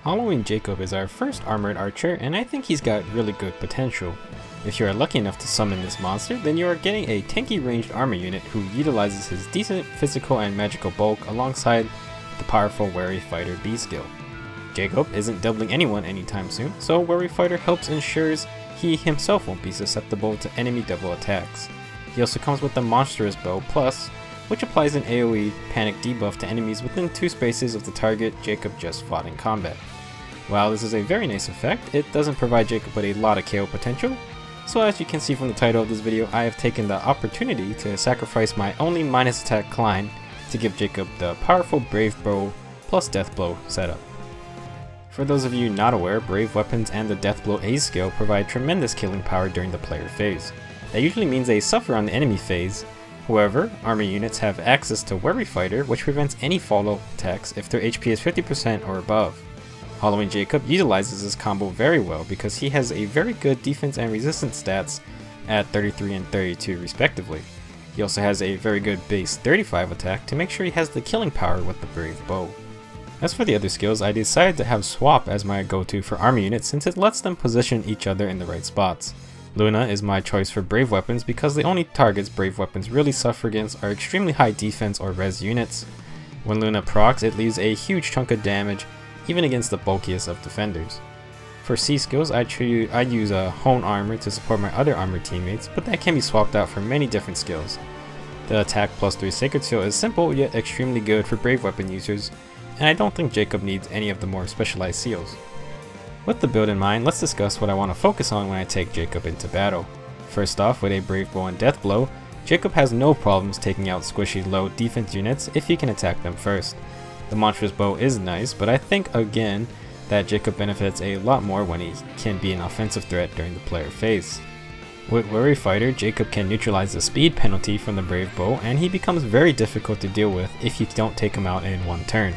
Halloween Jakob is our first armored archer, and I think he's got really good potential. If you are lucky enough to summon this monster, then you are getting a tanky ranged armor unit who utilizes his decent physical and magical bulk alongside the powerful Wary Fighter B skill. Jakob isn't doubling anyone anytime soon, so Wary Fighter helps ensures he himself won't be susceptible to enemy double attacks. He also comes with the Monstrous Bow Plus, which applies an AoE panic debuff to enemies within 2 spaces of the target Jakob just fought in combat. While this is a very nice effect, it doesn't provide Jakob with a lot of KO potential, so as you can see from the title of this video, I have taken the opportunity to sacrifice my only minus attack Klein to give Jakob the powerful Brave Bow plus Death Blow setup. For those of you not aware, Brave Weapons and the Death Blow A skill provide tremendous killing power during the player phase. That usually means they suffer on the enemy phase. However, armor units have access to Wary Fighter, which prevents any follow attacks if their HP is 50% or above. Halloween Jakob utilizes this combo very well because he has a very good defense and resistance stats at 33 and 32 respectively. He also has a very good base 35 attack to make sure he has the killing power with the Brave Bow. As for the other skills, I decided to have Swap as my go-to for armor units since it lets them position each other in the right spots. Luna is my choice for Brave Weapons because the only targets Brave Weapons really suffer against are extremely high defense or res units. When Luna procs, it leaves a huge chunk of damage even against the bulkiest of defenders. For C skills, I use a Hone Armor to support my other armor teammates, but that can be swapped out for many different skills. The Attack +3 Sacred Seal is simple yet extremely good for Brave Weapon users, and I don't think Jakob needs any of the more specialized seals. With the build in mind, let's discuss what I want to focus on when I take Jakob into battle. First off, with a Brave Bow and Death Blow, Jakob has no problems taking out squishy low defense units if he can attack them first. The Monstrous Bow is nice, but I think again that Jakob benefits a lot more when he can be an offensive threat during the player phase. With Wary Fighter, Jakob can neutralize the speed penalty from the Brave Bow, and he becomes very difficult to deal with if you don't take him out in one turn.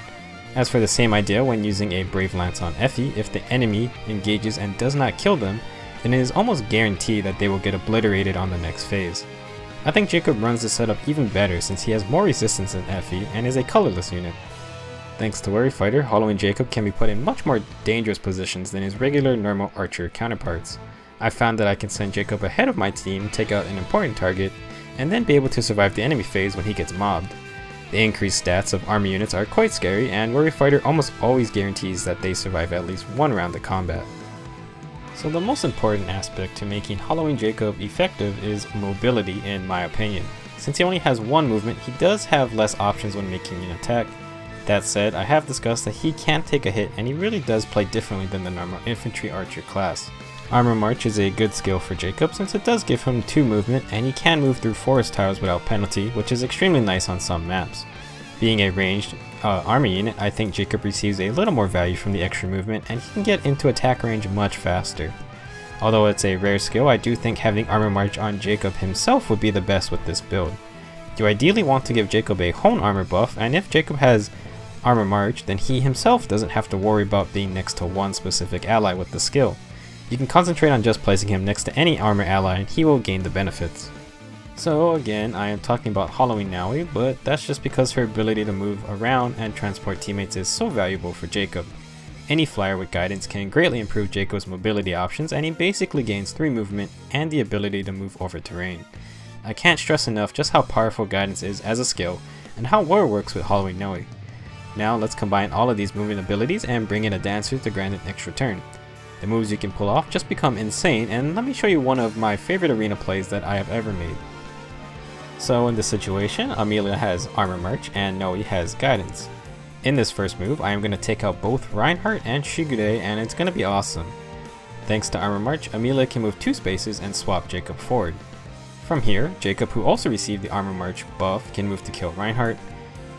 As for the same idea when using a Brave Lance on Effie, if the enemy engages and does not kill them, then it is almost guaranteed that they will get obliterated on the next phase. I think Jakob runs this setup even better since he has more resistance than Effie and is a colorless unit. Thanks to Wary Fighter, Halloween Jakob can be put in much more dangerous positions than his regular normal archer counterparts. I found that I can send Jakob ahead of my team, take out an important target, and then be able to survive the enemy phase when he gets mobbed. The increased stats of army units are quite scary, and Wary Fighter almost always guarantees that they survive at least one round of combat. So the most important aspect to making Halloween Jakob effective is mobility in my opinion. Since he only has one movement, he does have less options when making an attack. That said, I have discussed that he can take a hit and he really does play differently than the normal infantry archer class. Armor March is a good skill for Jakob since it does give him 2 movement and he can move through forest towers without penalty, which is extremely nice on some maps. Being a ranged army unit, I think Jakob receives a little more value from the extra movement and he can get into attack range much faster. Although it's a rare skill, I do think having Armor March on Jakob himself would be the best with this build. You ideally want to give Jakob a Hone Armor buff, and if Jakob has Armor March, then he himself doesn't have to worry about being next to one specific ally with the skill. You can concentrate on just placing him next to any armor ally and he will gain the benefits. So again, I am talking about Halloween Naui, but that's just because her ability to move around and transport teammates is so valuable for Jakob. Any flyer with guidance can greatly improve Jakob's mobility options, and he basically gains 3 movement and the ability to move over terrain. I can't stress enough just how powerful guidance is as a skill and how well it works with Halloween Naui. Now let's combine all of these movement abilities and bring in a dancer to grant an extra turn. The moves you can pull off just become insane, and let me show you one of my favorite arena plays that I have ever made. So in this situation, Amelia has Armor March and Noe has Guidance. In this first move, I am going to take out both Reinhardt and Shigude, and it's going to be awesome. Thanks to Armor March, Amelia can move 2 spaces and swap Jakob forward. From here, Jakob, who also received the Armor March buff, can move to kill Reinhardt.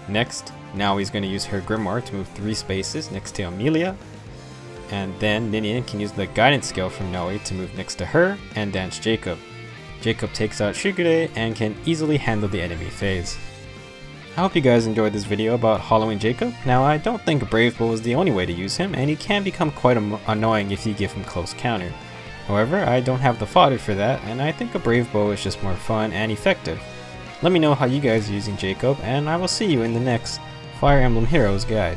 Next, now he's going to use her Grimoire to move 3 spaces next to Amelia. And then Ninian can use the Guidance skill from Noe to move next to her and dance Jakob. Jakob takes out Shigude and can easily handle the enemy phase. I hope you guys enjoyed this video about Halloween Jakob. Now I don't think Brave Bow is the only way to use him, and he can become quite annoying if you give him close counter. However, I don't have the fodder for that, and I think a Brave Bow is just more fun and effective. Let me know how you guys are using Jakob, and I will see you in the next Fire Emblem Heroes guide.